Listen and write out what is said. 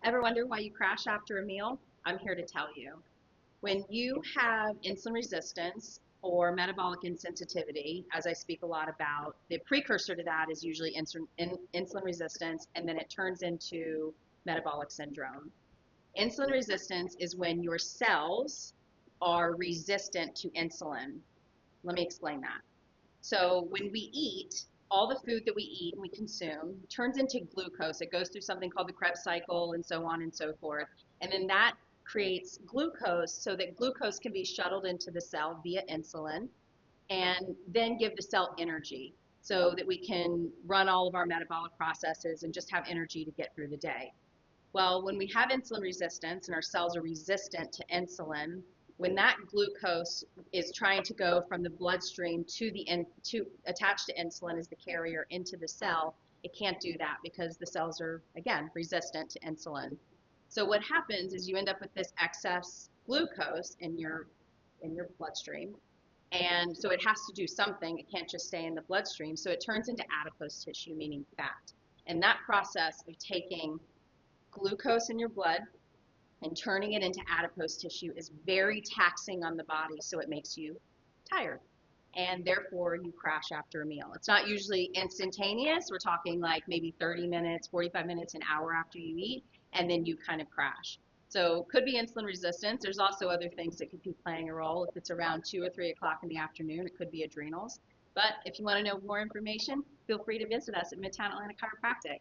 Ever wonder why you crash after a meal? I'm here to tell you. When you have insulin resistance or metabolic insensitivity, as I speak a lot about, the precursor to that is usually insulin resistance, and then it turns into metabolic syndrome. Insulin resistance is when your cells are resistant to insulin. Let me explain that. So when we eat, all the food that we eat and we consume turns into glucose. It goes through something called the Krebs cycle and so on and so forth. And then that creates glucose so that glucose can be shuttled into the cell via insulin and then give the cell energy so that we can run all of our metabolic processes and just have energy to get through the day. Well, when we have insulin resistance and our cells are resistant to insulin, when that glucose is trying to go from the bloodstream to attach to insulin as the carrier into the cell, it can't do that because the cells are, again, resistant to insulin. So what happens is you end up with this excess glucose in your bloodstream, and so it has to do something. It can't just stay in the bloodstream. So it turns into adipose tissue, meaning fat. And that process of taking glucose in your blood and turning it into adipose tissue is very taxing on the body, so it makes you tired. And therefore, you crash after a meal. It's not usually instantaneous. We're talking like maybe 30 minutes, 45 minutes, an hour after you eat, and then you kind of crash. So could be insulin resistance. There's also other things that could be playing a role. If it's around 2 or 3 o'clock in the afternoon, it could be adrenals. But if you want to know more information, feel free to visit us at Midtown Atlanta Chiropractic.